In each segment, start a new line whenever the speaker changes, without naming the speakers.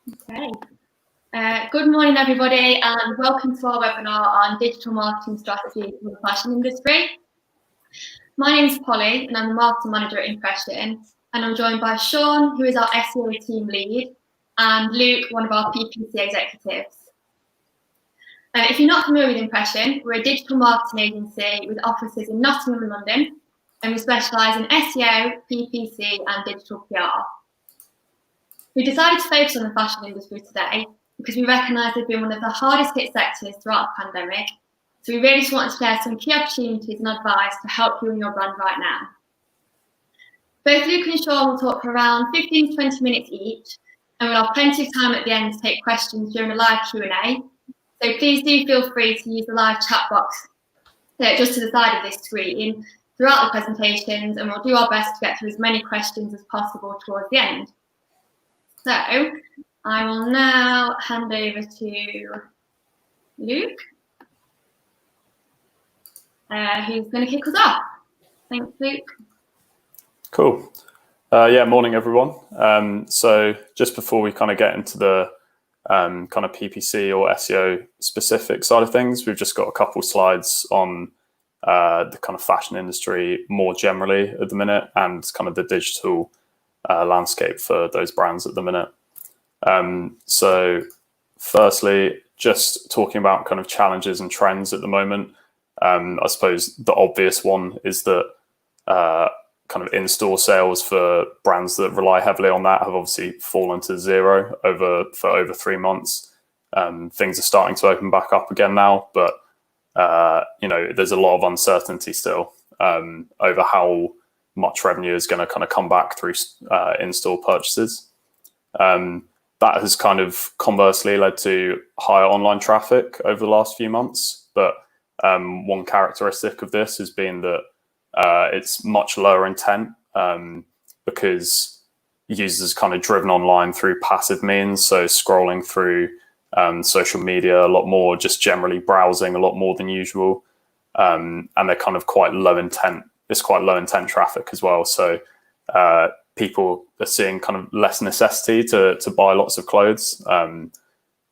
Okay. Good morning, everybody, and welcome to our webinar on digital marketing strategy for the fashion industry. My name is Polly, and I'm the marketing manager at Impression, and I'm joined by Sean, who is our SEO team lead, and Luke, one of our PPC executives. If you're not familiar with Impression, we're a digital marketing agency with offices in Nottingham and London, and we specialise in SEO, PPC, and digital PR. We decided to focus on the fashion industry today because we recognise they've been one of the hardest hit sectors throughout the pandemic. So we really just want to share some key opportunities and advice to help you and your brand right now. Both Luke and Sean will talk for around 15 to 20 minutes each, and we'll have plenty of time at the end to take questions during a live Q&A. So please do feel free to use the live chat box just to the side of this screen throughout the presentations, and we'll do our best to get through as many questions as possible towards the end. So I will now hand over to Luke, who's going to kick us off. Thanks, Luke.
Cool. Morning, everyone. So just before we kind of get into the kind of PPC or SEO specific side of things, we've just got a couple slides on the kind of fashion industry more generally at the minute and kind of the digital landscape for those brands at the minute. So firstly, just talking about kind of challenges and trends at the moment. I suppose the obvious one is that kind of in-store sales for brands that rely heavily on that have obviously fallen to zero for over 3 months. Things are starting to open back up again now, but there's a lot of uncertainty still over how much revenue is going to kind of come back through in-store purchases. That has kind of conversely led to higher online traffic over the last few months. But one characteristic of this has been that it's much lower intent because users kind of driven online through passive means. So scrolling through social media a lot more, just generally browsing a lot more than usual. And they're kind of quite low intent. It's quite low intent traffic as well. So people are seeing kind of less necessity to buy lots of clothes.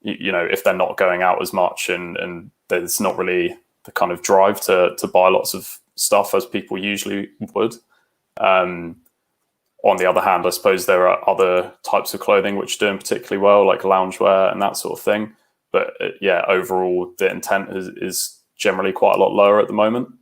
If they're not going out as much and there's not really the kind of drive to buy lots of stuff as people usually would. On the other hand, I suppose there are other types of clothing which are doing particularly well, like loungewear and that sort of thing. But overall, the intent is generally quite a lot lower at the moment.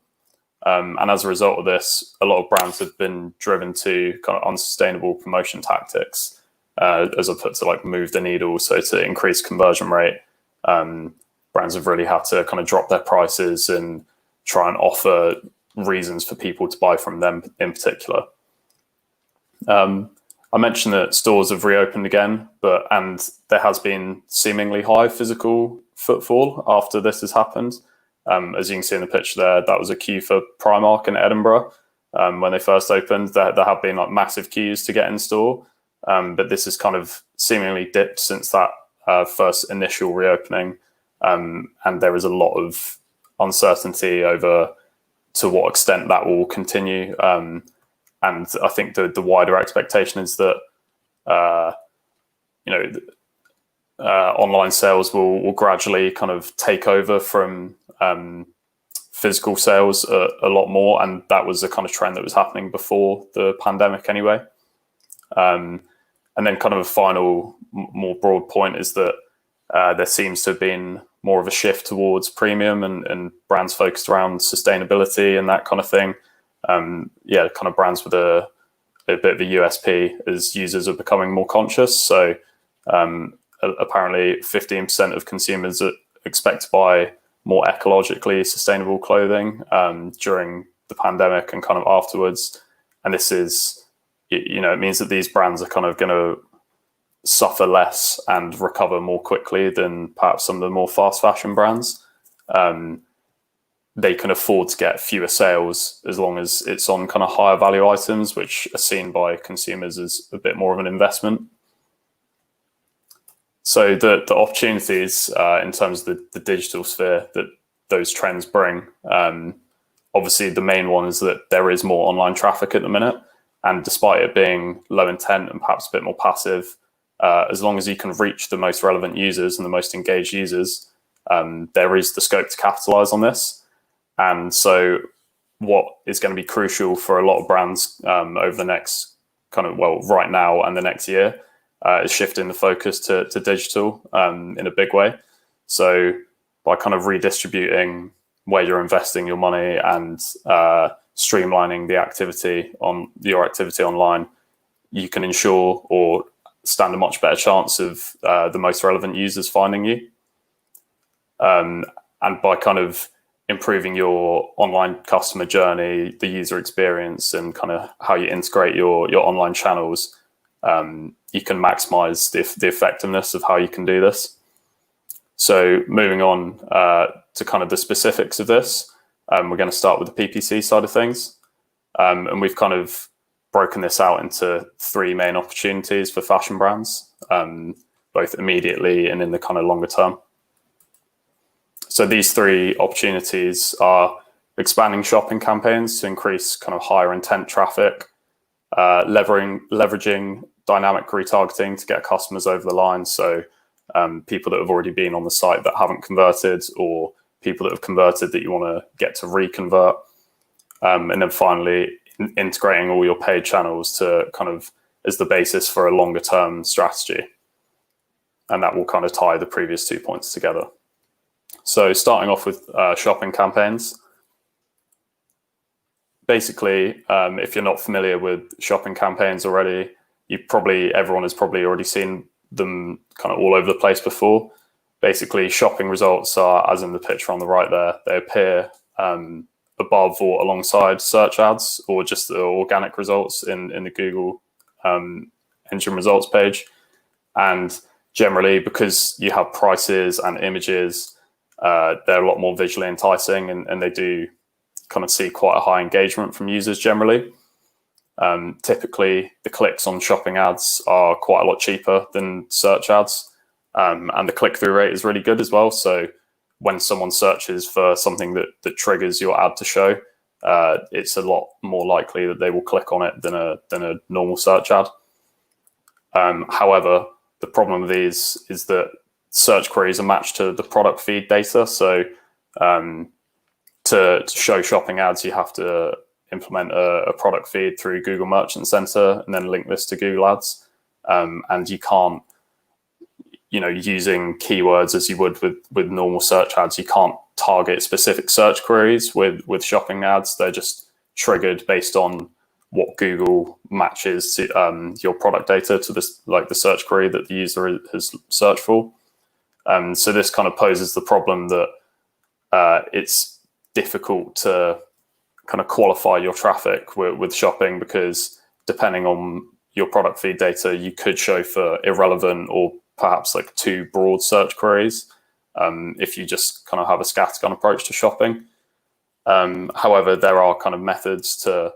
And as a result of this, a lot of brands have been driven to kind of unsustainable promotion tactics, as I put to like move the needle. So to increase conversion rate, brands have really had to kind of drop their prices and try and offer reasons for people to buy from them in particular. I mentioned that stores have reopened again, and there has been seemingly high physical footfall after this has happened. As you can see in the picture there, that was a queue for Primark in Edinburgh when they first opened. There have been like massive queues to get in store, but this has kind of seemingly dipped since that first initial reopening, and there is a lot of uncertainty over to what extent that will continue. And I think the wider expectation is that online sales will gradually kind of take over from physical sales a lot more, and that was a kind of trend that was happening before the pandemic anyway. And then kind of a final more broad point is that there seems to have been more of a shift towards premium and brands focused around sustainability and that kind of thing. Kind of brands with a bit of a USP as users are becoming more conscious. So apparently 15% of consumers expect to buy more ecologically sustainable clothing during the pandemic and kind of afterwards. And this is, it means that these brands are kind of going to suffer less and recover more quickly than perhaps some of the more fast fashion brands. They can afford to get fewer sales as long as it's on kind of higher value items, which are seen by consumers as a bit more of an investment. So the opportunities in terms of the digital sphere that those trends bring, obviously the main one is that there is more online traffic at the minute. And despite it being low intent and perhaps a bit more passive, as long as you can reach the most relevant users and the most engaged users, there is the scope to capitalize on this. And so what is going to be crucial for a lot of brands over the next right now and the next year is shifting the focus to digital in a big way. So by kind of redistributing where you're investing your money and streamlining the activity on your activity online, you can ensure or stand a much better chance of the most relevant users finding you. And by kind of improving your online customer journey, the user experience, and kind of how you integrate your online channels, you can maximize the effectiveness of how you can do this. So moving on to kind of the specifics of this, we're going to start with the PPC side of things. And we've kind of broken this out into three main opportunities for fashion brands, both immediately and in the kind of longer term. So these three opportunities are expanding shopping campaigns to increase kind of higher intent traffic, leveraging dynamic retargeting to get customers over the line. So people that have already been on the site that haven't converted, or people that have converted that you want to get to reconvert. And then finally, integrating all your paid channels to kind of as the basis for a longer term strategy. And that will kind of tie the previous 2 points together. So starting off with shopping campaigns. Basically, if you're not familiar with shopping campaigns already, everyone has probably already seen them kind of all over the place before. Basically, shopping results are, as in the picture on the right there, they appear above or alongside search ads, or just the organic results in the Google engine results page. And generally, because you have prices and images, they're a lot more visually enticing, and they do kind of see quite a high engagement from users generally. Typically, the clicks on shopping ads are quite a lot cheaper than search ads, and the click-through rate is really good as well. So when someone searches for something that triggers your ad to show, it's a lot more likely that they will click on it than a normal search ad. However, the problem with these is that search queries are matched to the product feed data. So to show shopping ads, you have to implement a product feed through Google Merchant Center and then link this to Google Ads. And you can't, using keywords as you would with normal search ads, you can't target specific search queries with shopping ads. They're just triggered based on what Google matches to, your product data to this, like the search query that the user has searched for. So this kind of poses the problem that it's difficult to kind of qualify your traffic with shopping, because depending on your product feed data, you could show for irrelevant or perhaps like too broad search queries if you just kind of have a scattergun approach to shopping. However, there are kind of methods to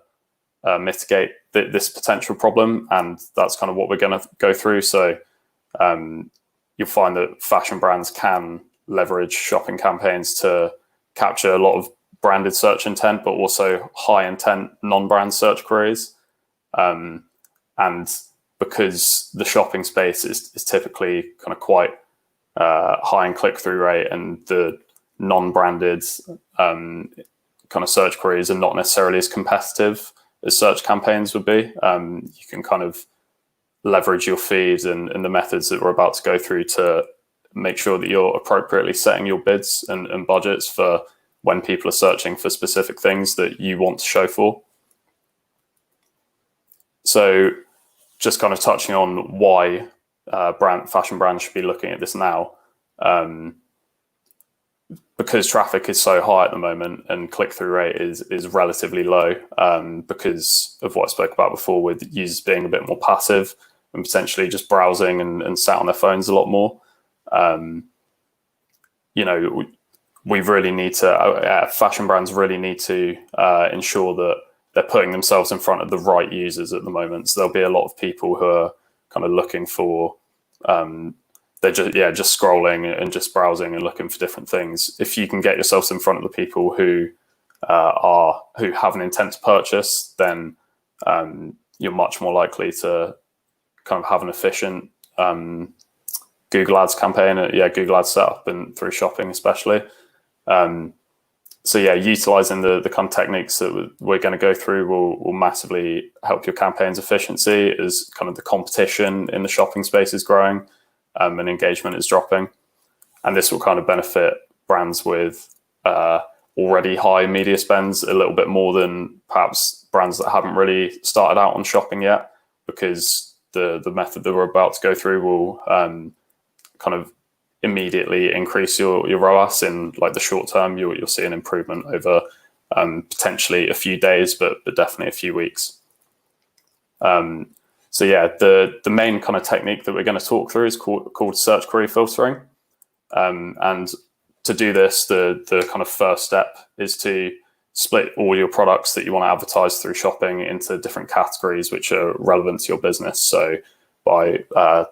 mitigate this potential problem, and that's kind of what we're going to go through. So you'll find that fashion brands can leverage shopping campaigns to capture a lot of branded search intent, but also high intent non-brand search queries. And because the shopping space is typically kind of quite high in click-through rate, and the non-branded kind of search queries are not necessarily as competitive as search campaigns would be, you can kind of leverage your feeds and the methods that we're about to go through to make sure that you're appropriately setting your bids and budgets for when people are searching for specific things that you want to show for. So just kind of touching on why fashion brands should be looking at this now. Because traffic is so high at the moment and click-through rate is relatively low, because of what I spoke about before, with users being a bit more passive and potentially just browsing and sat on their phones a lot more. We really need to, fashion brands really need to ensure that they're putting themselves in front of the right users at the moment. So there'll be a lot of people who are kind of looking for, they're just scrolling and just browsing and looking for different things. If you can get yourselves in front of the people who have an intent to purchase, then you're much more likely to kind of have an efficient Google Ads campaign, Google Ads setup and through shopping especially. So yeah, utilizing the kind of techniques that we're going to go through will massively help your campaign's efficiency as kind of the competition in the shopping space is growing and engagement is dropping. And this will kind of benefit brands with already high media spends a little bit more than perhaps brands that haven't really started out on shopping yet, because the method that we're about to go through will kind of immediately increase your ROAS in like the short term. You'll see an improvement over potentially a few days, but definitely a few weeks. So yeah, the main kind of technique that we're going to talk through is called search query filtering. And to do this, the kind of first step is to split all your products that you want to advertise through shopping into different categories which are relevant to your business. So by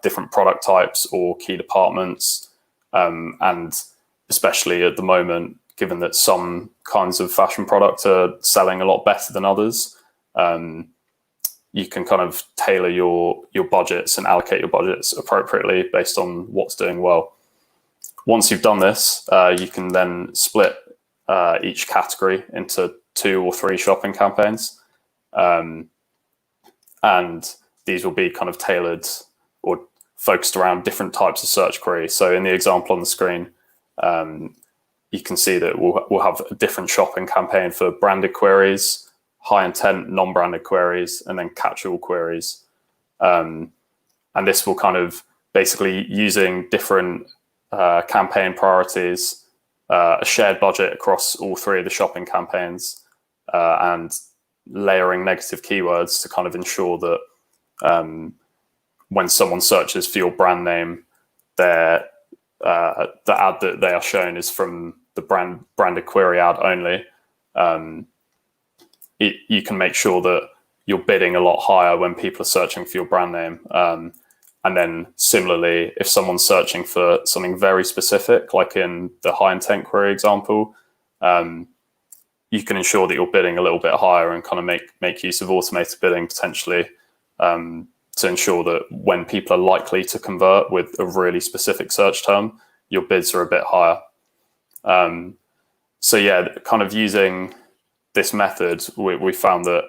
different product types or key departments. And especially at the moment, given that some kinds of fashion products are selling a lot better than others, you can kind of tailor your budgets and allocate your budgets appropriately based on what's doing well. Once you've done this, you can then split each category into 2 or 3 shopping campaigns. And these will be kind of tailored or focused around different types of search queries. So in the example on the screen, you can see that we'll have a different shopping campaign for branded queries, high intent, non-branded queries, and then catch-all queries. And this will kind of basically using different campaign priorities, a shared budget across all 3 of the shopping campaigns, and layering negative keywords to kind of ensure that when someone searches for your brand name, the ad that they are shown is from the branded query ad only. You can make sure that you're bidding a lot higher when people are searching for your brand name. And then similarly, if someone's searching for something very specific, like in the high intent query example, you can ensure that you're bidding a little bit higher and kind of make use of automated bidding potentially, to ensure that when people are likely to convert with a really specific search term, your bids are a bit higher. So yeah, kind of using this method, we found that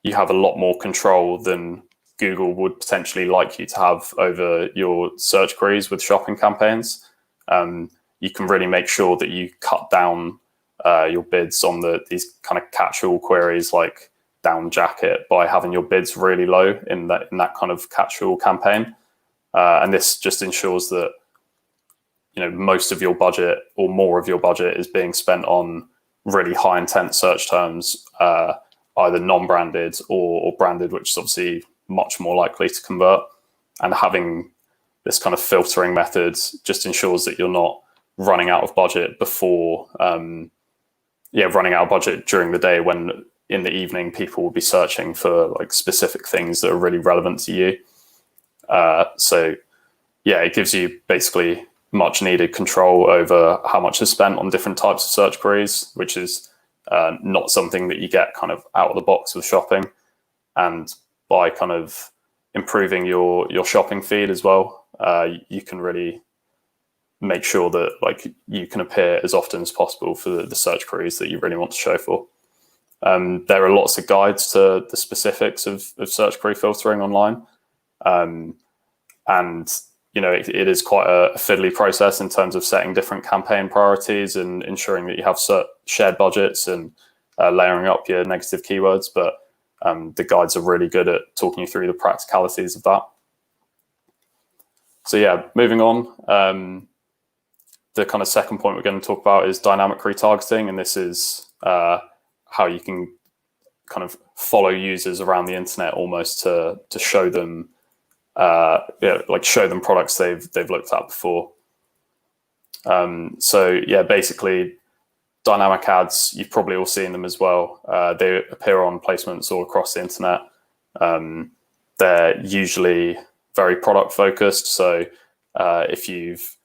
you have a lot more control than Google would potentially like you to have over your search queries with shopping campaigns. You can really make sure that you cut down your bids on these kind of catch-all queries like down jacket by having your bids really low in that kind of catch-all campaign. And this just ensures that most of your budget or more of your budget is being spent on really high intent search terms, either non-branded or branded, which is obviously much more likely to convert. And having this kind of filtering method just ensures that you're not running out of budget before, running out of budget during the day when in the evening people will be searching for like specific things that are really relevant to you. So yeah, it gives you basically much needed control over how much is spent on different types of search queries, which is not something that you get kind of out of the box with shopping. And by kind of improving your shopping feed as well, you can really make sure that like you can appear as often as possible for the search queries that you really want to show for. There are lots of guides to the specifics of search query filtering online. And it is quite a fiddly process in terms of setting different campaign priorities and ensuring that you have shared budgets and layering up your negative keywords. But the guides are really good at talking you through the practicalities of that. So yeah, moving on. The kind of second point we're going to talk about is dynamic retargeting. And this is how you can kind of follow users around the internet almost to show them show them products they've looked at before. So yeah, basically dynamic ads, you've probably all seen them as well. They appear on placements all across the internet. They're usually very product focused. So if you've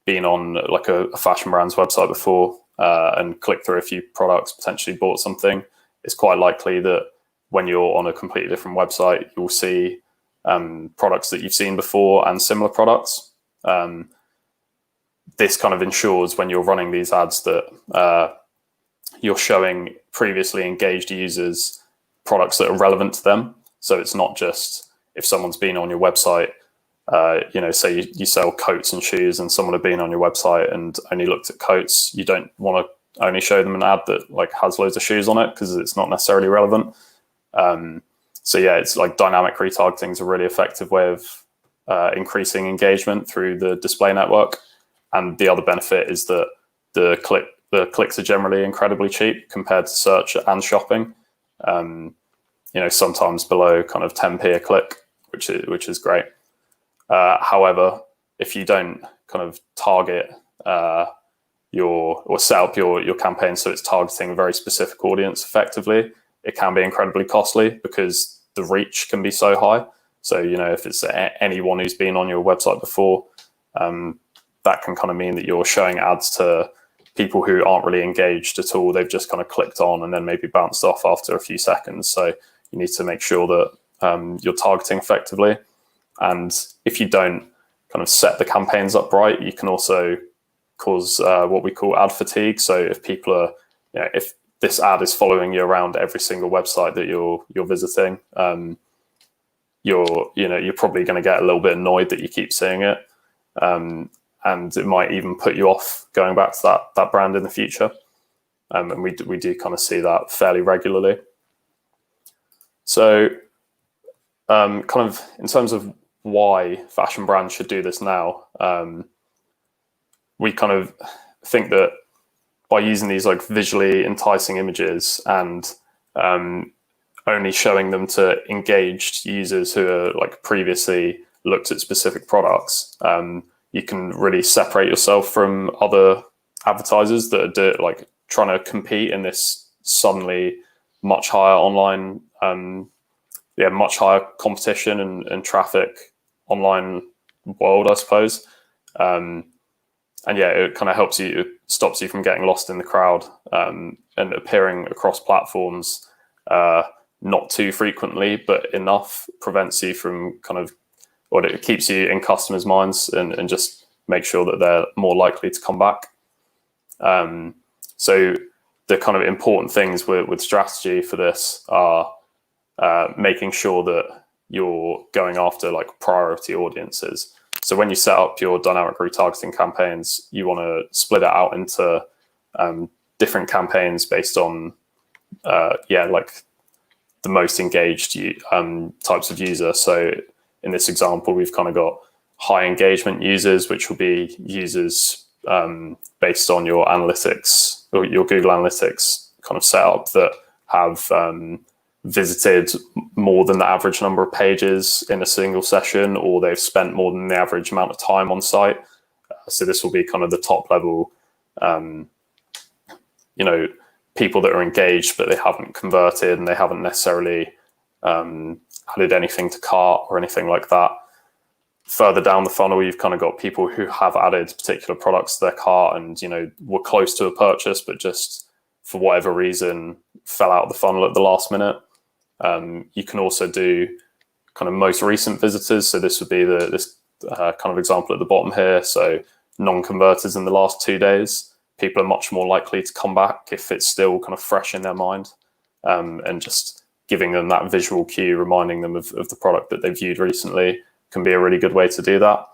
been on like a fashion brand's website before and clicked through a few products, potentially bought something, it's quite likely that when you're on a completely different website, you'll see products that you've seen before and similar products. This kind of ensures when you're running these ads that you're showing previously engaged users products that are relevant to them. So it's not just if someone's been on your website, say you sell coats and shoes and someone had been on your website and only looked at coats, you don't want to only show them an ad that like has loads of shoes on it because it's not necessarily relevant. So yeah, it's like dynamic retargeting is a really effective way of increasing engagement through the display network. And the other benefit is that the clicks are generally incredibly cheap compared to search and shopping. Sometimes below kind of 10p a click, which is great. However, if you don't kind of target or set up your campaign so it's targeting a very specific audience effectively, it can be incredibly costly because the reach can be so high. So, if it's anyone who's been on your website before, that can kind of mean that you're showing ads to people who aren't really engaged at all. They've just kind of clicked on and then maybe bounced off after a few seconds. So you need to make sure that you're targeting effectively. And if you don't kind of set the campaigns up right, you can also cause what we call ad fatigue. So if people are, if this ad is following you around every single website that you're visiting, you're probably going to get a little bit annoyed that you keep seeing it. And it might even put you off going back to that brand in the future. And we do kind of see that fairly regularly. So kind of in terms of why fashion brands should do this now, we kind of think that by using these like visually enticing images and only showing them to engaged users who are like previously looked at specific products, you can really separate yourself from other advertisers that are like trying to compete in this suddenly much higher online, much higher competition and traffic online world, I suppose. And yeah, it kind of helps you, it stops you from getting lost in the crowd, and appearing across platforms not too frequently, but enough prevents you from kind of, or it keeps you in customers' minds and just make sure that they're more likely to come back. So the kind of important things with strategy for this are making sure that you're going after like priority audiences. So when you set up your dynamic retargeting campaigns, you want to split it out into different campaigns based on like the most engaged types of user. So in this example, we've kind of got high engagement users, which will be users based on your analytics or your Google Analytics kind of setup that have visited more than the average number of pages in a single session, or they've spent more than the average amount of time on site. So this will be kind of the top level, people that are engaged, but they haven't converted and they haven't necessarily added anything to cart or anything like that. Further down the funnel, you've kind of got people who have added particular products to their cart and, were close to a purchase, but just for whatever reason fell out of the funnel at the last minute. You can also do kind of most recent visitors. So this would be this kind of example at the bottom here. So non-converters in the last 2 days, people are much more likely to come back if it's still kind of fresh in their mind, and just giving them that visual cue, reminding them of the product that they viewed recently can be a really good way to do that.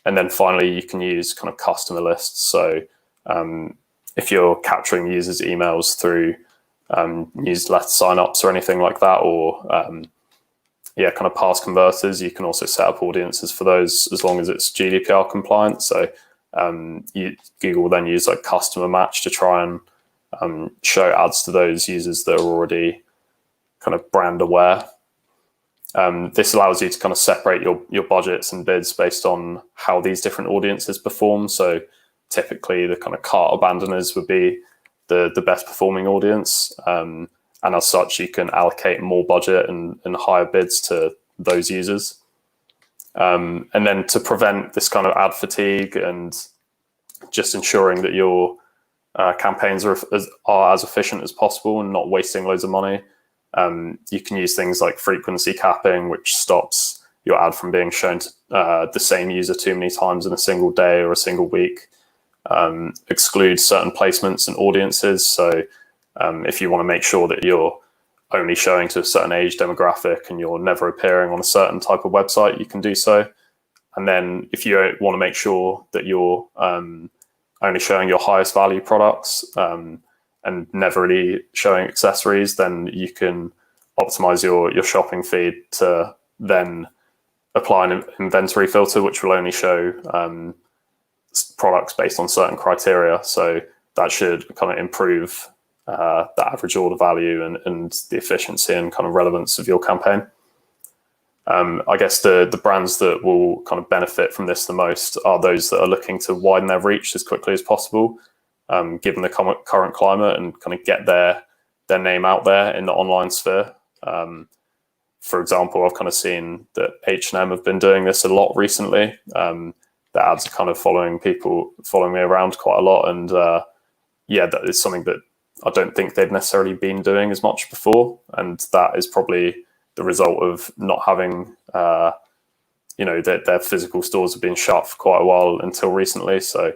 And then finally, you can use kind of customer lists. So if you're capturing users' emails through newsletter signups or anything like that, or kind of past converters, you can also set up audiences for those as long as it's GDPR compliant. So Google will then use like customer match to try and show ads to those users that are already kind of brand aware. This allows you to kind of separate your budgets and bids based on how these different audiences perform. So typically the kind of cart abandoners would be the best performing audience. And as such, you can allocate more budget and higher bids to those users. And then to prevent this kind of ad fatigue and just ensuring that your campaigns are as efficient as possible and not wasting loads of money, you can use things like frequency capping, which stops your ad from being shown to the same user too many times in a single day or a single week. Exclude certain placements and audiences. So if you want to make sure that you're only showing to a certain age demographic and you're never appearing on a certain type of website, you can do so. And then if you want to make sure that you're only showing your highest value products and never really showing accessories, then you can optimize your shopping feed to then apply an inventory filter, which will only show products based on certain criteria. So that should kind of improve the average order value and the efficiency and kind of relevance of your campaign. I guess the brands that will kind of benefit from this the most are those that are looking to widen their reach as quickly as possible, given the current climate, and kind of get their name out there in the online sphere. For example, I've kind of seen that H&M have been doing this a lot recently. The ads are kind of following me around quite a lot. And yeah, that is something that I don't think they've necessarily been doing as much before. And that is probably the result of not having, their physical stores have been shut for quite a while until recently. So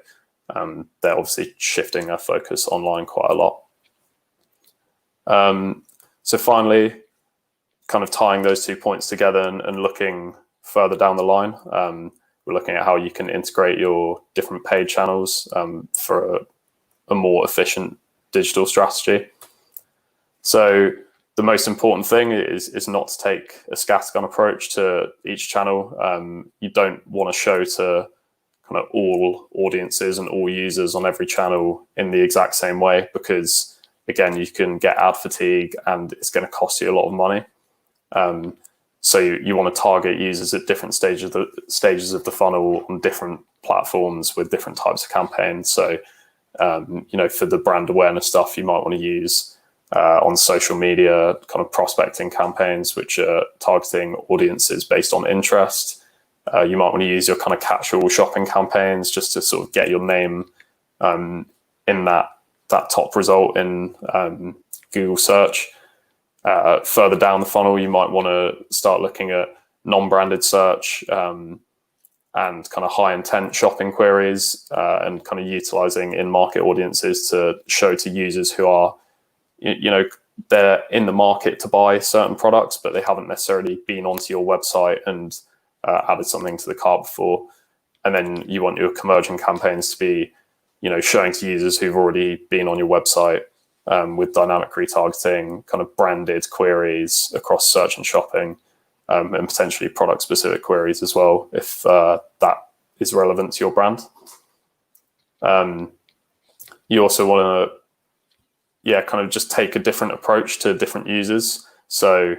they're obviously shifting their focus online quite a lot. So finally, kind of tying those 2 points together and looking further down the line, we're looking at how you can integrate your different paid channels for a more efficient digital strategy. So the most important thing is not to take a scattergun approach to each channel. You don't want to show to kind of all audiences and all users on every channel in the exact same way, because again, you can get ad fatigue and it's going to cost you a lot of money. So you want to target users at different stages of the funnel on different platforms with different types of campaigns. So, for the brand awareness stuff, you might want to use on social media kind of prospecting campaigns, which are targeting audiences based on interest. You might want to use your kind of casual shopping campaigns just to sort of get your name in that top result in Google search. Further down the funnel, you might want to start looking at non-branded search and kind of high intent shopping queries and kind of utilizing in-market audiences to show to users who are, they're in the market to buy certain products, but they haven't necessarily been onto your website and added something to the cart before. And then you want your conversion campaigns to be, showing to users who've already been on your website with dynamic retargeting, kind of branded queries across search and shopping, and potentially product specific queries as well, if that is relevant to your brand. You also want to, kind of just take a different approach to different users. So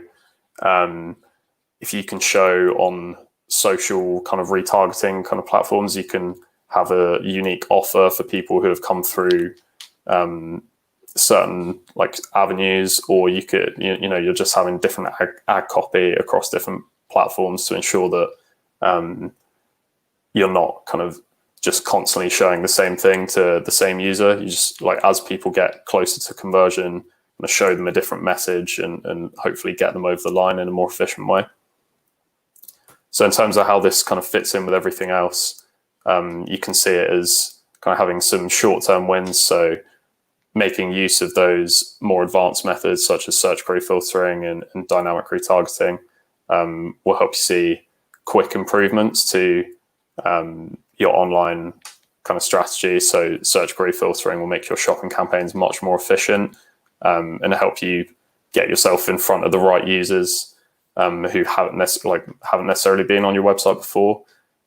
if you can show on social kind of retargeting kind of platforms, you can have a unique offer for people who have come through certain like avenues, or you could, you're just having different ad copy across different platforms to ensure that you're not kind of just constantly showing the same thing to the same user. You just, like, as people get closer to conversion, show them a different message and hopefully get them over the line in a more efficient way. So in terms of how this kind of fits in with everything else, you can see it as kind of having some short-term wins. So making use of those more advanced methods such as search query filtering and dynamic retargeting will help you see quick improvements to your online kind of strategy. So search query filtering will make your shopping campaigns much more efficient and help you get yourself in front of the right users who haven't necessarily been on your website before.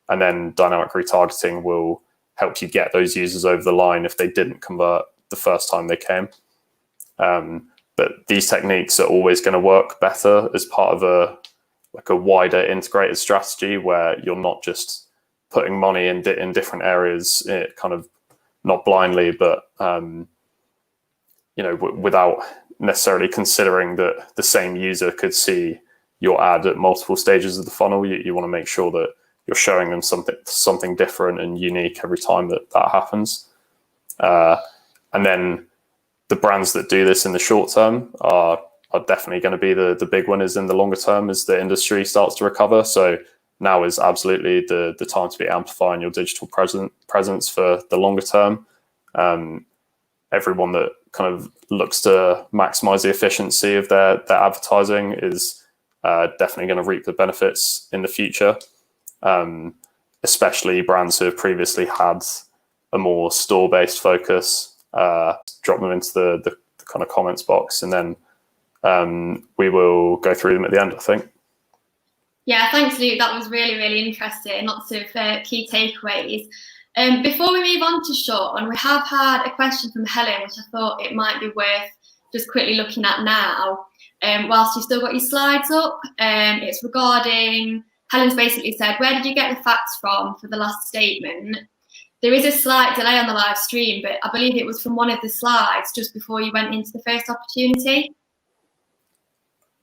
And then dynamic retargeting will help you get those users over the line if they didn't convert the first time they came. But these techniques are always going to work better as part of a wider integrated strategy where you're not just putting money in different areas, kind of not blindly, but without necessarily considering that the same user could see your ad at multiple stages of the funnel. You want to make sure that you're showing them something different and unique every time that happens. And then the brands that do this in the short term are are definitely going to be the big winners in the longer term as the industry starts to recover. So now is absolutely the time to be amplifying your digital presence for the longer term. Everyone that kind of looks to maximize the efficiency of their advertising is definitely going to reap the benefits in the future, especially brands who have previously had a more store-based focus. Drop them into the kind of comments box, and then we will go through them at the end, I think.
Yeah, thanks, Luke. That was really, really interesting. Lots of key takeaways. Before we move on to Sean, we have had a question from Helen, which I thought it might be worth just quickly looking at now, whilst you've still got your slides up. It's regarding, Helen's basically said, where did you get the facts from for the last statement? There is a slight delay on the live stream, but I believe it was from one of the slides just before you went into the first opportunity.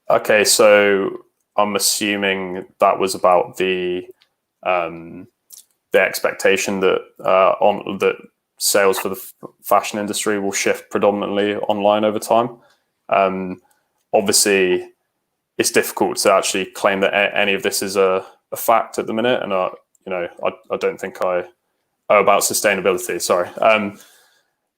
Okay, so I'm assuming that was about the expectation that that sales for the fashion industry will shift predominantly online over time. Obviously, it's difficult to actually claim that any of this is a fact at the minute, and I don't think about sustainability. Sorry.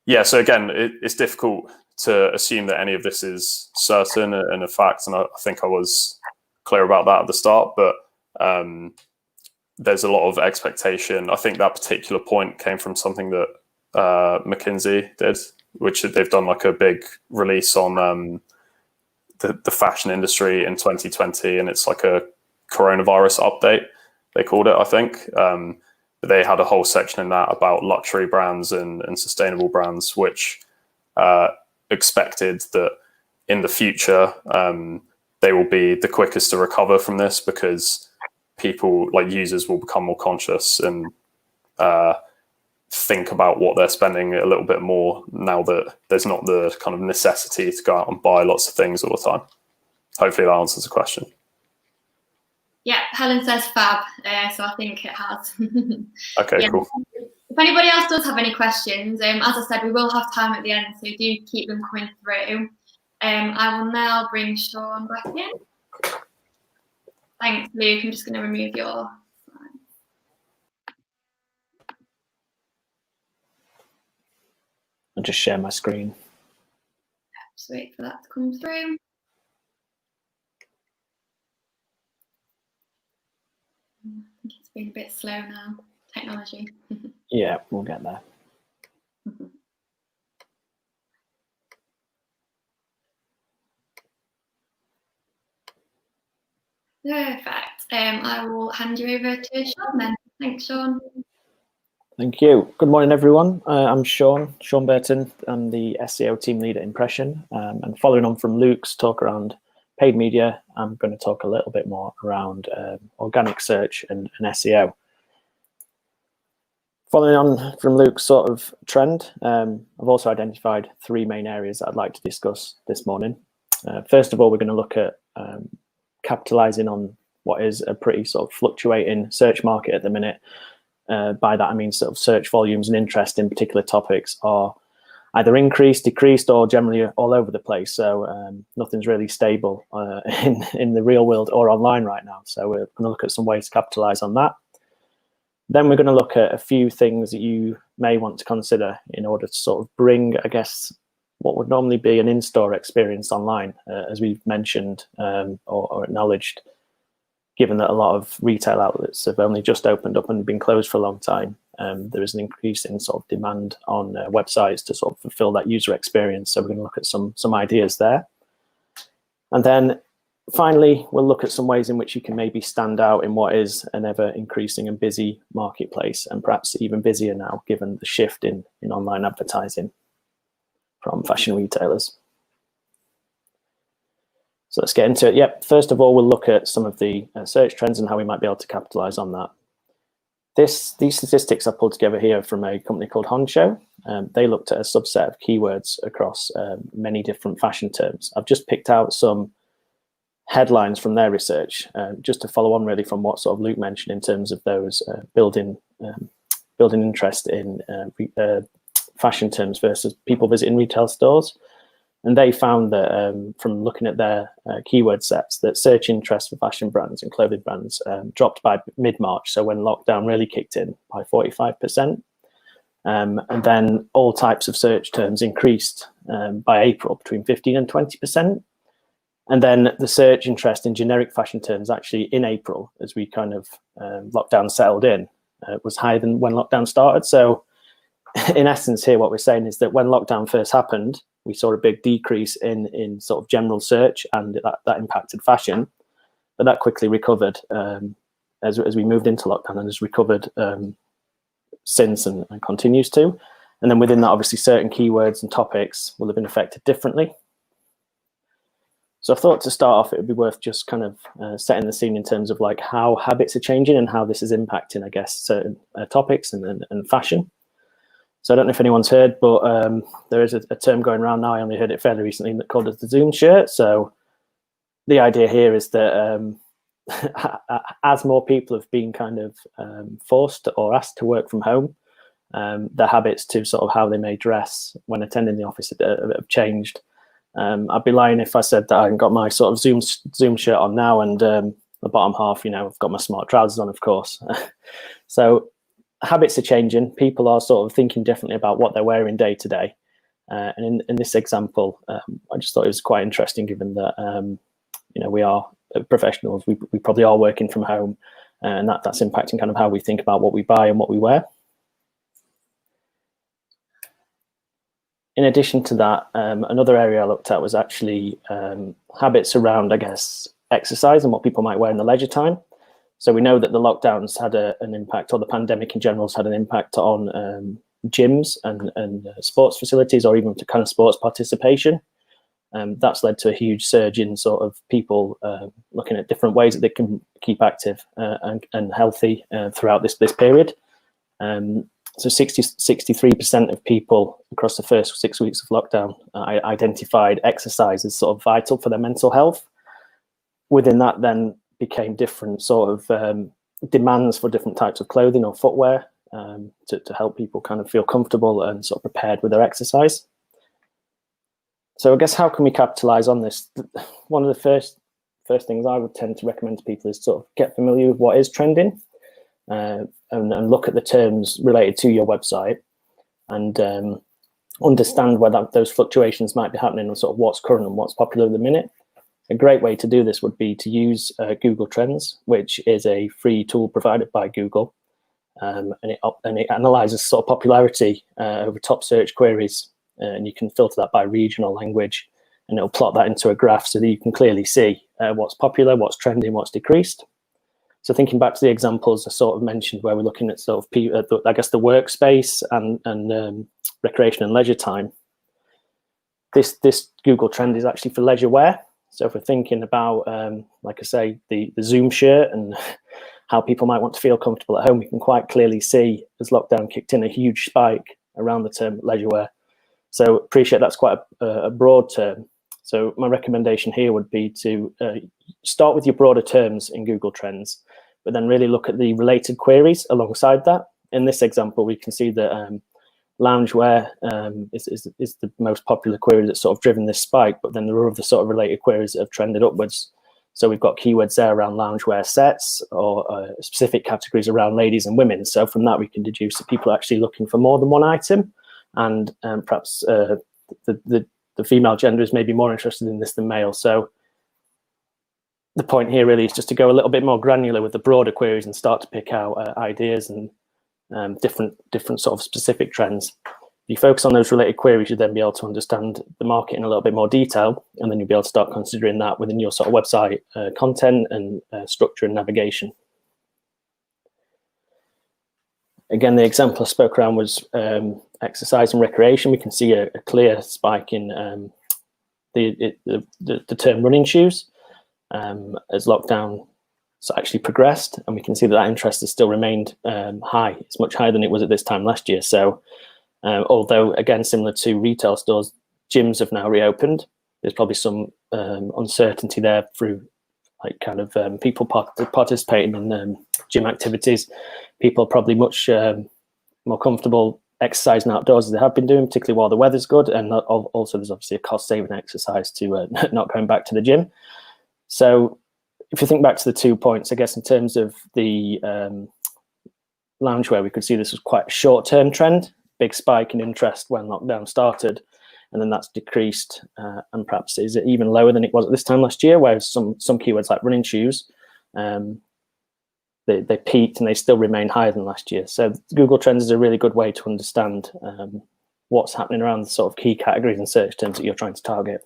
Yeah. So again, it's difficult to assume that any of this is certain and a fact, and I think I was clear about that at the start. But there's a lot of expectation. I think that particular point came from something that McKinsey did, which they've done like a big release on the fashion industry in 2020, and it's like a coronavirus update, they called it, I think. They had a whole section in that about luxury brands and sustainable brands, which expected that in the future they will be the quickest to recover from this, because people, like users, will become more conscious and think about what they're spending a little bit more now that there's not the kind of necessity to go out and buy lots of things all the time. Hopefully that answers the question.
Yeah, Helen says fab, so I think it has.
Okay, yeah. Cool.
If anybody else does have any questions, as I said, we will have time at the end, so do keep them coming through. I will now bring Sean back in. Thanks, Luke. I'm just going to remove your slide.
I'll just share my screen.
Just wait for that to come through. I think it's been a bit slow now, technology.
Yeah, we'll get there.
Perfect. I will hand you over to Sean then. Thanks, Sean.
Thank you. Good morning, everyone. I'm Sean Burton. I'm the SEO team leader at Impression. And following on from Luke's talk around paid media, I'm going to talk a little bit more around organic search and SEO. Following on from Luke's sort of trend, I've also identified three main areas that I'd like to discuss this morning. First of all, we're going to look at capitalizing on what is a pretty sort of fluctuating search market at the minute. By that I mean sort of search volumes and interest in particular topics are either increased, decreased, or generally all over the place. So nothing's really stable in the real world or online right now. So we're going to look at some ways to capitalize on that. Then we're going to look at a few things that you may want to consider in order to sort of bring, I guess, what would normally be an in-store experience online, as we've mentioned or acknowledged. Given that a lot of retail outlets have only just opened up and been closed for a long time, there is an increase in sort of demand on websites to sort of fulfill that user experience. So we're going to look at some ideas there. And then finally, we'll look at some ways in which you can maybe stand out in what is an ever increasing and busy marketplace, and perhaps even busier now, given the shift in online advertising from fashion retailers. So let's get into it. Yep. First of all, we'll look at some of the search trends and how we might be able to capitalize on that. These statistics I pulled together here from a company called Honcho. They looked at a subset of keywords across many different fashion terms. I've just picked out some headlines from their research, just to follow on really from what sort of Luke mentioned in terms of those building interest in fashion terms versus people visiting retail stores. And they found that from looking at their keyword sets, that search interest for fashion brands and clothing brands dropped by mid-March, so when lockdown really kicked in, by 45%. And then all types of search terms increased by April between 15 and 20%. And then the search interest in generic fashion terms actually in April, as we kind of lockdown settled in, was higher than when lockdown started. So in essence here, what we're saying is that when lockdown first happened, we saw a big decrease in sort of general search, and that impacted fashion. But that quickly recovered as we moved into lockdown, and has recovered since and continues to. And then within that, obviously, certain keywords and topics will have been affected differently. So I thought to start off, it would be worth just kind of setting the scene in terms of like how habits are changing and how this is impacting, I guess, certain topics and fashion. So I don't know if anyone's heard, but there is a term going around now. I only heard it fairly recently, called as the Zoom shirt. So the idea here is that as more people have been kind of forced or asked to work from home, their habits to sort of how they may dress when attending the office have changed. I'd be lying if I said that I haven't got my sort of Zoom shirt on now, and the bottom half, I've got my smart trousers on, of course. So habits are changing. People are sort of thinking differently about what they're wearing day to day. And in this example, I just thought it was quite interesting, given that we are professionals. We probably are working from home, and that's impacting kind of how we think about what we buy and what we wear. In addition to that, another area I looked at was actually habits around, I guess, exercise and what people might wear in the leisure time. So we know that the lockdowns had an impact, or the pandemic in general has had an impact on gyms and sports facilities, or even to kind of sports participation. That's led to a huge surge in sort of people looking at different ways that they can keep active and healthy throughout this period. So 63% of people across the first 6 weeks of lockdown identified exercise as sort of vital for their mental health. Within that then became different sort of demands for different types of clothing or footwear to help people kind of feel comfortable and sort of prepared with their exercise. So I guess, how can we capitalize on this? One of the first things I would tend to recommend to people is sort of get familiar with what is trending, and look at the terms related to your website, and understand where those fluctuations might be happening, and sort of what's current and what's popular at the minute. A great way to do this would be to use Google Trends, which is a free tool provided by Google, and it analyzes sort of popularity over top search queries. And you can filter that by region or language, and it'll plot that into a graph so that you can clearly see what's popular, what's trending, what's decreased. So thinking back to the examples I sort of mentioned, where we're looking at sort of, I guess, the workspace and recreation and leisure time, this Google trend is actually for leisure wear. So if we're thinking about, like I say, the Zoom shirt and how people might want to feel comfortable at home, we can quite clearly see, as lockdown kicked in, a huge spike around the term leisure wear. So appreciate that's quite a broad term. So my recommendation here would be to start with your broader terms in Google Trends, but then really look at the related queries alongside that. In this example, we can see that loungewear is the most popular query that's sort of driven this spike, but then there are other sort of related queries that have trended upwards. So we've got keywords there around loungewear sets, or specific categories around ladies and women. So from that, we can deduce that people are actually looking for more than one item, and perhaps the female gender is maybe more interested in this than male. So the point here really is just to go a little bit more granular with the broader queries and start to pick out ideas and different sort of specific trends. If you focus on those related queries, you'll then be able to understand the market in a little bit more detail, and then you'll be able to start considering that within your sort of website content and structure and navigation. Again, the example I spoke around was exercise and recreation. We can see a clear spike in the term running shoes as lockdown actually progressed, and we can see that interest has still remained high. It's much higher than it was at this time last year. So although, again, similar to retail stores, gyms have now reopened, there's probably some uncertainty there through like kind of people participating in gym activities. People are probably much more comfortable exercising outdoors as they have been doing, particularly while the weather's good. And also there's obviously a cost-saving exercise to not going back to the gym. So if you think back to the 2 points, I guess in terms of the loungewear, we could see this was quite a short-term trend, big spike in interest when lockdown started, and then that's decreased and perhaps is even lower than it was at this time last year, whereas some keywords like running shoes, they peaked and they still remain higher than last year. So Google Trends is a really good way to understand what's happening around the sort of key categories and search terms that you're trying to target.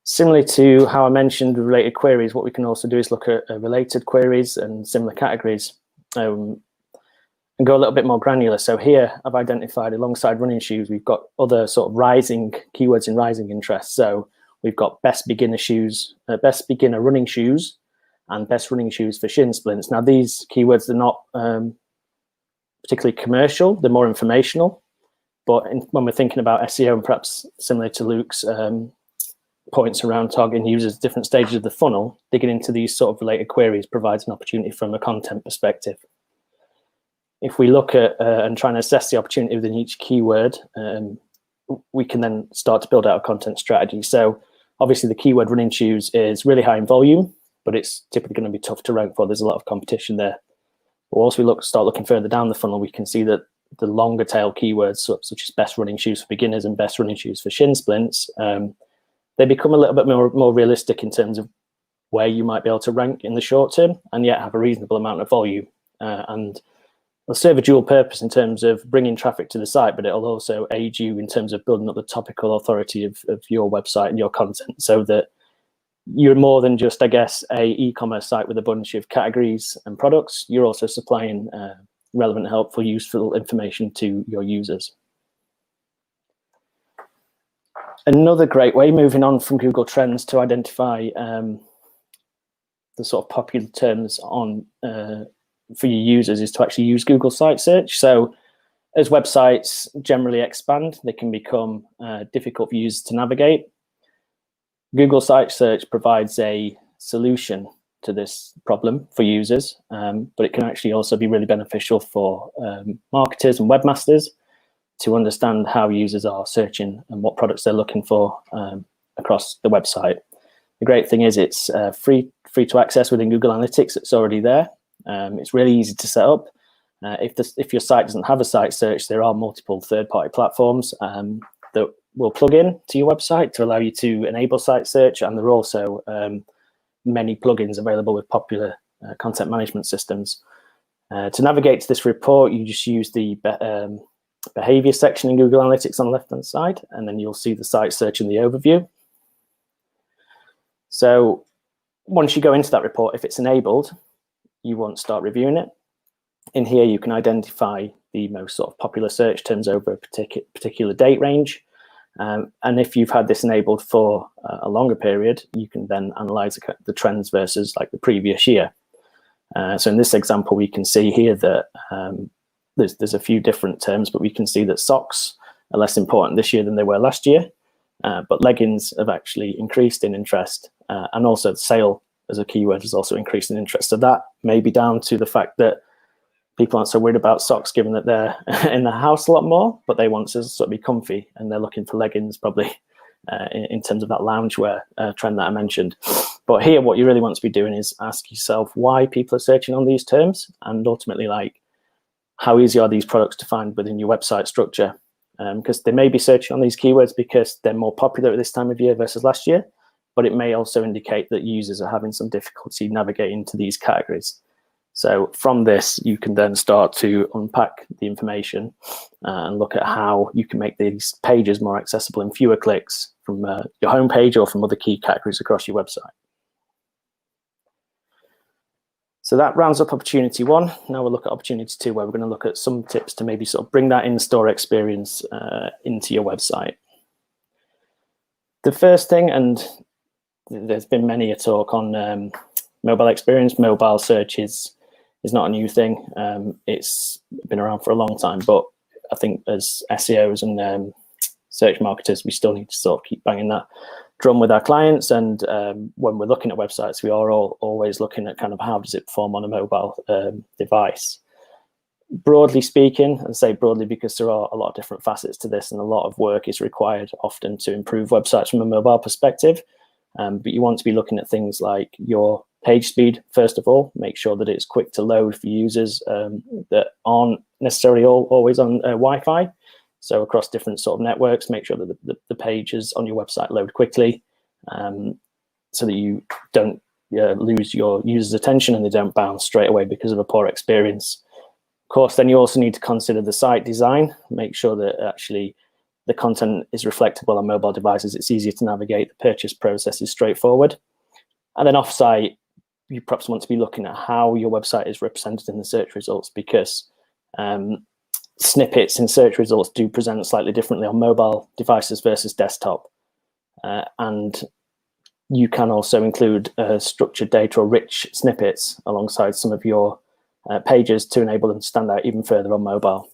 Similarly to how I mentioned related queries, what we can also do is look at related queries and similar categories and go a little bit more granular. So here I've identified alongside running shoes, we've got other sort of rising keywords in rising interest. So we've got best beginner shoes, best beginner running shoes, and best running shoes for shin splints. Now these keywords are not particularly commercial, they're more informational. But when we're thinking about SEO, and perhaps similar to Luke's points around targeting users at different stages of the funnel, digging into these sort of related queries provides an opportunity from a content perspective. If we look at and try and assess the opportunity within each keyword, we can then start to build out a content strategy. So obviously the keyword running shoes is really high in volume, but it's typically going to be tough to rank for. There's a lot of competition there. But once we start looking further down the funnel, we can see that the longer tail keywords, such as best running shoes for beginners and best running shoes for shin splints, they become a little bit more realistic in terms of where you might be able to rank in the short term and yet have a reasonable amount of volume. And it'll serve a dual purpose in terms of bringing traffic to the site, but it'll also aid you in terms of building up the topical authority of your website and your content, so that you're more than just, I guess, a e-commerce site with a bunch of categories and products. You're also supplying relevant, helpful, useful information to your users. Another great way, moving on from Google Trends, to identify the sort of popular terms on for your users is to actually use Google Site Search. So as websites generally expand, they can become difficult for users to navigate. Google Site Search provides a solution to this problem for users, but it can actually also be really beneficial for marketers and webmasters to understand how users are searching and what products they're looking for across the website. The great thing is it's free to access within Google Analytics. It's already there. It's really easy to set up. If your site doesn't have a site search, there are multiple third-party platforms that will plug in to your website to allow you to enable site search, and there are also many plugins available with popular content management systems. To navigate to this report, you just use the behavior section in Google Analytics on the left-hand side, and then you'll see the site search in the overview. So once you go into that report, if it's enabled, you want to start reviewing it. In here, you can identify the most sort of popular search terms over a particular date range. And if you've had this enabled for a longer period, you can then analyze the trends versus like the previous year. So in this example, we can see here that there's a few different terms, but we can see that socks are less important this year than they were last year. But leggings have actually increased in interest, and also sale as a keyword has also increased in interest. So that may be down to the fact that people aren't so worried about socks, given that they're in the house a lot more, but they want to sort of be comfy, and they're looking for leggings probably in terms of that loungewear trend that I mentioned. But here, what you really want to be doing is ask yourself why people are searching on these terms, and ultimately, like, how easy are these products to find within your website structure? Because they may be searching on these keywords because they're more popular at this time of year versus last year, but it may also indicate that users are having some difficulty navigating to these categories. So from this, you can then start to unpack the information and look at how you can make these pages more accessible in fewer clicks from your homepage or from other key categories across your website. So that rounds up opportunity 1. Now we'll look at opportunity 2, where we're going to look at some tips to maybe sort of bring that in-store experience into your website. The first thing, and there's been many a talk on mobile experience. Mobile search is not a new thing. It's been around for a long time, but I think as SEOs and search marketers, we still need to sort of keep banging that drum with our clients. And when we're looking at websites, we are always looking at kind of how does it perform on a mobile device. Broadly speaking, and say broadly because there are a lot of different facets to this and a lot of work is required often to improve websites from a mobile perspective. But you want to be looking at things like your page speed, first of all. Make sure that it's quick to load for users that aren't necessarily always on Wi-Fi. So across different sort of networks, make sure that the pages on your website load quickly so that you don't lose your users' attention and they don't bounce straight away because of a poor experience. Of course, then you also need to consider the site design. Make sure that actually the content is reflectable on mobile devices. It's easier to navigate. The purchase process is straightforward. And then off-site, you perhaps want to be looking at how your website is represented in the search results, because snippets in search results do present slightly differently on mobile devices versus desktop. And you can also include structured data or rich snippets alongside some of your pages to enable them to stand out even further on mobile.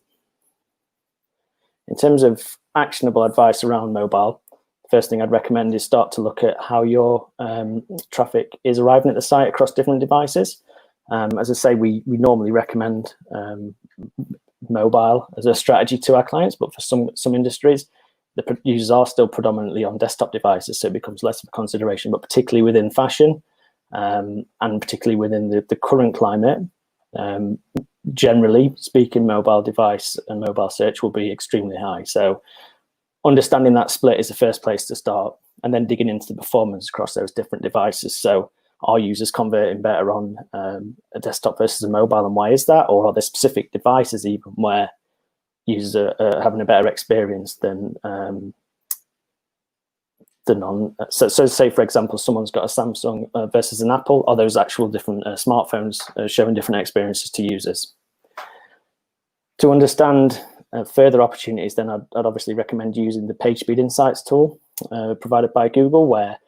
In terms of actionable advice around mobile, the first thing I'd recommend is start to look at how your traffic is arriving at the site across different devices. As I say, we normally recommend mobile as a strategy to our clients, but for some industries, the users are still predominantly on desktop devices, so it becomes less of a consideration, but particularly within fashion and particularly within the current climate, generally speaking, mobile device and mobile search will be extremely high. So understanding that split is the first place to start, and then digging into the performance across those different devices. So are users converting better on a desktop versus a mobile, and why is that? Or are there specific devices even where users are having a better experience than on? So say, for example, someone's got a Samsung versus an Apple. Are those actual different smartphones showing different experiences to users? To understand further opportunities, then I'd obviously recommend using the Page Speed Insights tool provided by Google, where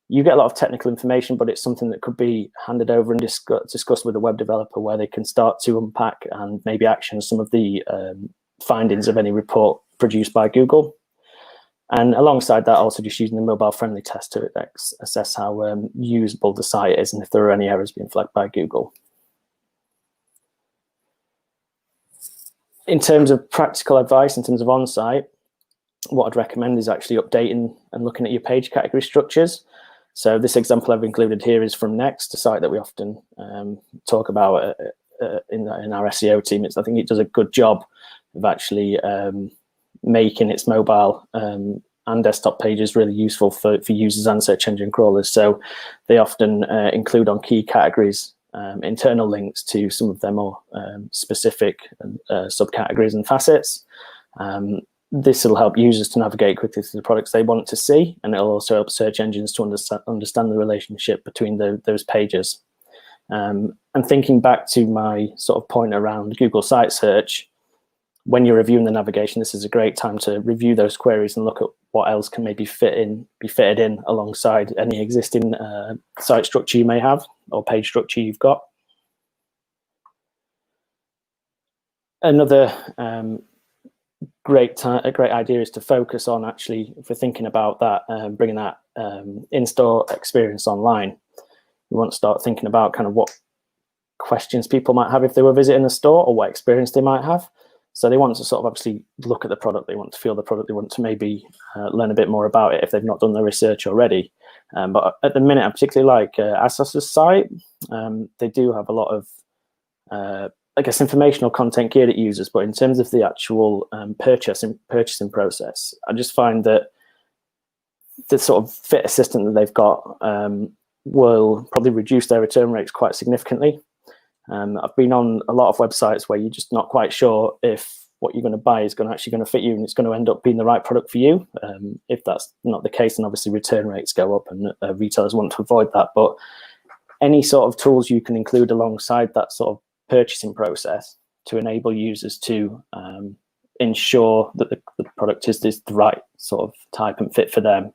you get a lot of technical information, but it's something that could be handed over and discussed with a web developer, where they can start to unpack and maybe action some of the findings of any report produced by Google. And alongside that, also just using the mobile-friendly test to assess how usable the site is and if there are any errors being flagged by Google. In terms of practical advice, in terms of on-site, what I'd recommend is actually updating and looking at your page category structures. So this example I've included here is from Next, a site that we often talk about in our SEO team. I think it does a good job of actually making its mobile and desktop pages really useful for users and search engine crawlers. So they often include on key categories internal links to some of their more specific subcategories and facets. This will help users to navigate quickly to the products they want to see, and it'll also help search engines to understand the relationship between those pages. And thinking back to my sort of point around Google site search, when you're reviewing the navigation, this is a great time to review those queries and look at what else can maybe be fitted in alongside any existing site structure you may have or page structure you've got. Another great idea is to focus on, actually, if we're thinking about that, bringing that in-store experience online. You want to start thinking about kind of what questions people might have if they were visiting a store, or what experience they might have. So they want to sort of obviously look at the product, they want to feel the product, they want to maybe learn a bit more about it if they've not done their research already. But at the minute, I particularly like ASOS's site. They do have a lot of, I guess, informational content geared at users, but in terms of the actual purchasing process, I just find that the sort of fit assistant that they've got will probably reduce their return rates quite significantly. I've been on a lot of websites where you're just not quite sure if what you're going to buy is actually going to fit you and it's going to end up being the right product for you. If that's not the case, then obviously return rates go up, and retailers want to avoid that. But any sort of tools you can include alongside that sort of purchasing process to enable users to ensure that the product is the right sort of type and fit for them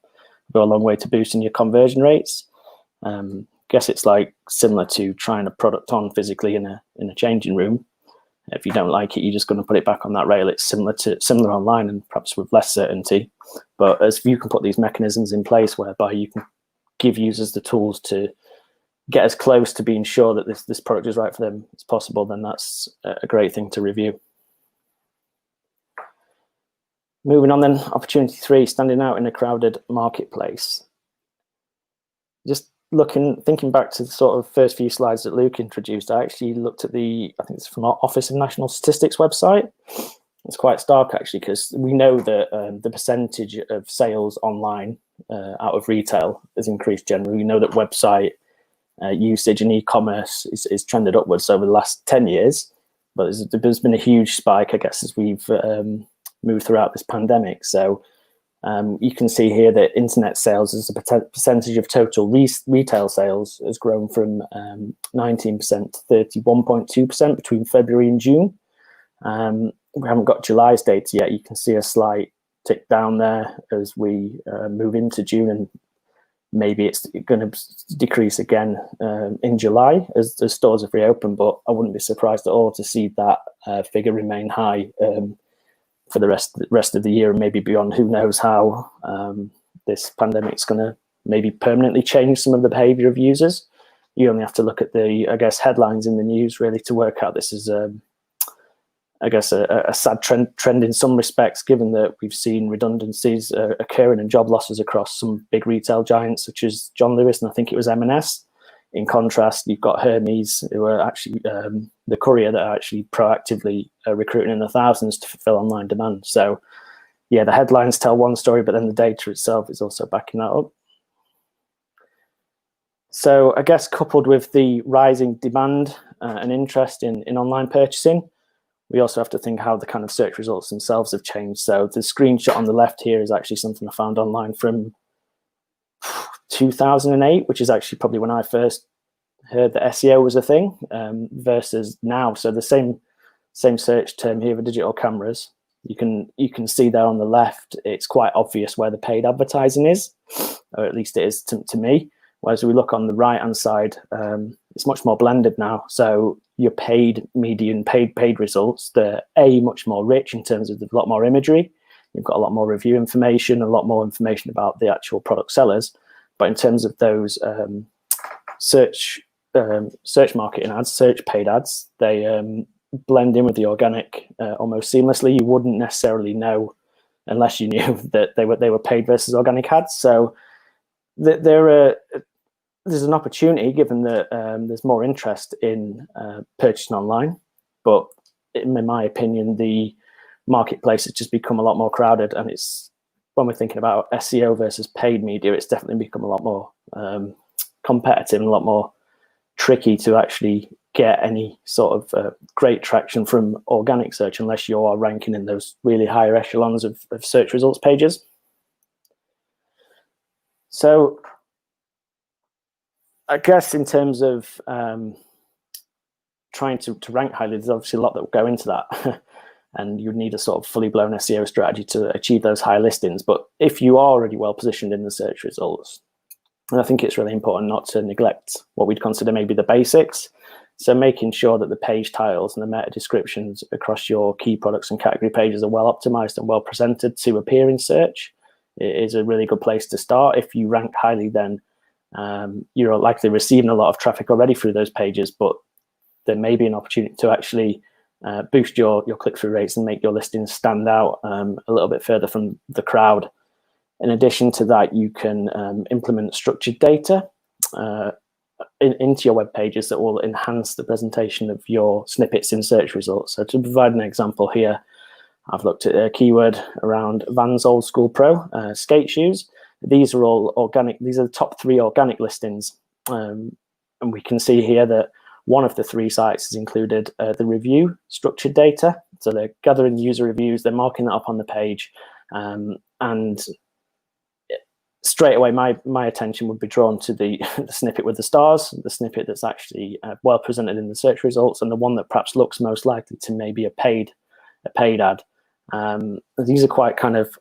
go a long way to boosting your conversion rates. Guess it's like similar to trying a product on physically in a changing room. If you don't like it, you're just going to put it back on that rail. It's similar online, and perhaps with less certainty. But as you can put these mechanisms in place whereby you can give users the tools to get as close to being sure that this product is right for them as possible, then that's a great thing to review. Moving on then, opportunity 3, standing out in a crowded marketplace. Just thinking back to the sort of first few slides that Luke introduced, I actually looked at I think it's from our Office of National Statistics website. It's quite stark actually, because we know that the percentage of sales online out of retail has increased generally. We know that website usage and e-commerce is trended upwards over the last 10 years, but there's been a huge spike, I guess, as we've moved throughout this pandemic. So you can see here that internet sales as a percentage of total retail sales has grown from 19% to 31.2% between February and June. We haven't got July's data yet. You can see a slight tick down there as we move into June, and maybe it's going to decrease again in July as the stores have reopened, but I wouldn't be surprised at all to see that figure remain high for the rest of the year and maybe beyond. Who knows how this pandemic's going to maybe permanently change some of the behavior of users. You only have to look at the, I guess, headlines in the news really to work out this is I guess a sad trend in some respects, given that we've seen redundancies occurring and job losses across some big retail giants such as John Lewis, and I think it was M&S. In contrast, you've got Hermes, who are actually the courier that are actually proactively recruiting in the thousands to fulfill online demand. So yeah, the headlines tell one story, but then the data itself is also backing that up. So I guess coupled with the rising demand and interest in online purchasing, we also have to think how the kind of search results themselves have changed. So the screenshot on the left here is actually something I found online from 2008, which is actually probably when I first heard that SEO was a thing, versus now. So the same search term here for digital cameras. You can see there on the left, it's quite obvious where the paid advertising is, or at least it is to me. Whereas we look on the right-hand side, it's much more blended now. So your paid media and paid results, they're much more rich in terms of a lot more imagery. You've got a lot more review information, a lot more information about the actual product sellers. But in terms of those search marketing ads, search paid ads, they blend in with the organic almost seamlessly. You wouldn't necessarily know unless you knew that they were paid versus organic ads. So there's an opportunity, given that there's more interest in purchasing online, but in my opinion, the marketplace has just become a lot more crowded, and it's, when we're thinking about SEO versus paid media, it's definitely become a lot more competitive and a lot more tricky to actually get any sort of great traction from organic search unless you are ranking in those really higher echelons of search results pages. So I guess in terms of trying to rank highly, there's obviously a lot that will go into that. And you need a sort of fully blown SEO strategy to achieve those high listings. But if you are already well positioned in the search results, and I think it's really important not to neglect what we'd consider maybe the basics. So making sure that the page titles and the meta descriptions across your key products and category pages are well optimized and well presented to appear in search. It is a really good place to start. If you rank highly, then you're likely receiving a lot of traffic already through those pages, but there may be an opportunity to actually boost your click-through rates and make your listings stand out a little bit further from the crowd. In addition to that, you can implement structured data into your web pages that will enhance the presentation of your snippets in search results. So to provide an example here, I've looked at a keyword around Vans Old School Pro skate shoes. These are all organic. These are the top 3 organic listings. And we can see here that one of the 3 sites has included the review structured data. So they're gathering user reviews, they're marking that up on the page. And straight away, my attention would be drawn to the snippet with the stars, the snippet that's actually well presented in the search results, and the one that perhaps looks most likely to maybe a paid ad. These are quite kind of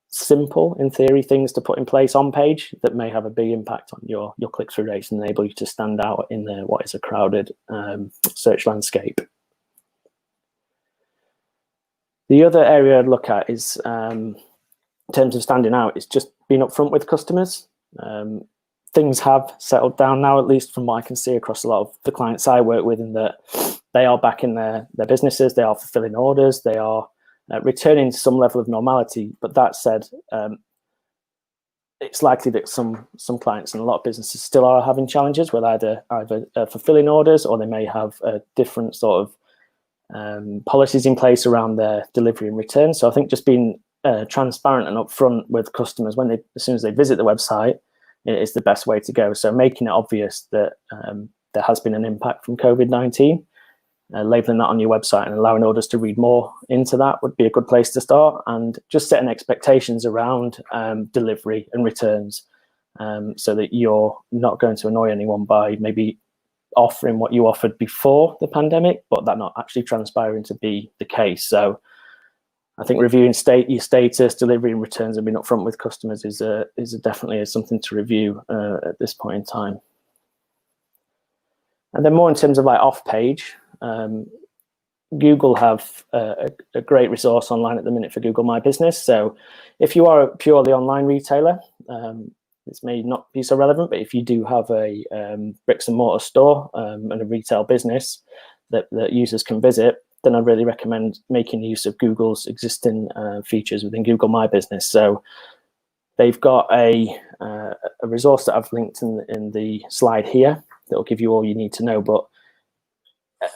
simple, in theory, things to put in place on page that may have a big impact on your click-through rates and enable you to stand out in what is a crowded search landscape. The other area I'd look at is, in terms of standing out, is just being upfront with customers. things have settled down now, at least from what I can see across a lot of the clients I work with, in that they are back in their businesses, they are fulfilling orders, they are returning to some level of normality. But that said, it's likely that some clients and a lot of businesses still are having challenges with either fulfilling orders, or they may have different sort of policies in place around their delivery and return. So I think just being transparent and upfront with customers as soon as they visit the website is the best way to go. So making it obvious that there has been an impact from COVID-19, labeling that on your website and allowing orders to read more into that would be a good place to start, and just setting expectations around delivery and returns, so that you're not going to annoy anyone by maybe offering what you offered before the pandemic, but that not actually transpiring to be the case. So I think reviewing your status, delivery and returns, and being upfront with customers is definitely something to review at this point in time. And then more in terms of like off page, Google have a great resource online at the minute for Google My Business. So if you are a purely online retailer, this may not be so relevant, but if you do have a bricks and mortar store and a retail business that users can visit, then I'd really recommend making use of Google's existing features within Google My Business. So they've got a resource that I've linked in the slide here that will give you all you need to know. But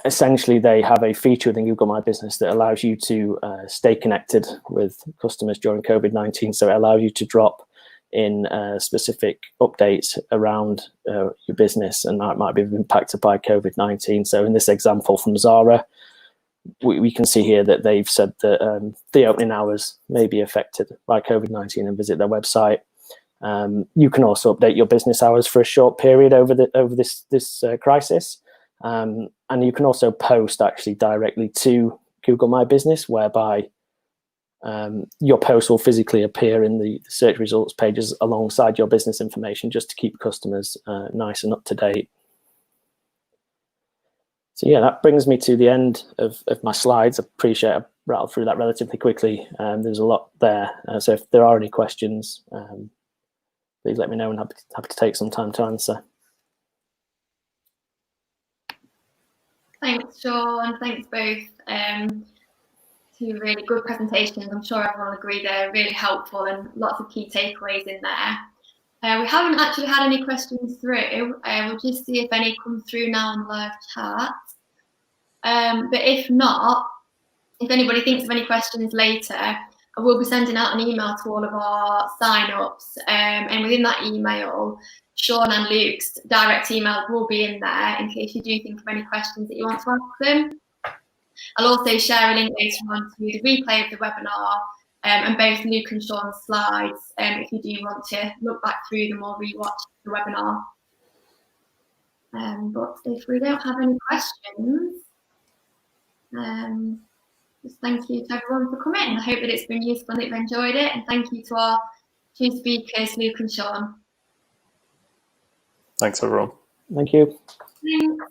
essentially, they have a feature within Google My Business that allows you to stay connected with customers during COVID-19. So it allows you to drop in specific updates around your business, and that might be impacted by COVID-19. So in this example from Zara, we can see here that they've said that the opening hours may be affected by COVID-19 and visit their website. You can also update your business hours for a short period over this crisis. And you can also post actually directly to Google My Business, whereby your post will physically appear in the search results pages alongside your business information, just to keep customers nice and up to date. So yeah, that brings me to the end of my slides. I appreciate I rattled through that relatively quickly. There's a lot there. So if there are any questions, please let me know, and happy to take some time to answer.
Thanks, Sean. Thanks both. Two really good presentations. I'm sure everyone will agree they're really helpful and lots of key takeaways in there. We haven't actually had any questions through. We'll just see if any come through now on the live chat. But if not, if anybody thinks of any questions later, I will be sending out an email to all of our sign-ups. And within that email, Sean and Luke's direct email will be in there in case you do think of any questions that you want to ask them. I'll also share a link later on to the replay of the webinar and both Luke and Sean's slides if you do want to look back through them or rewatch the webinar. But if we don't have any questions, just thank you to everyone for coming. I hope that it's been useful and that you've enjoyed it. And thank you to our two speakers, Luke and Sean.
Thanks, everyone.
Thank you.
Thanks.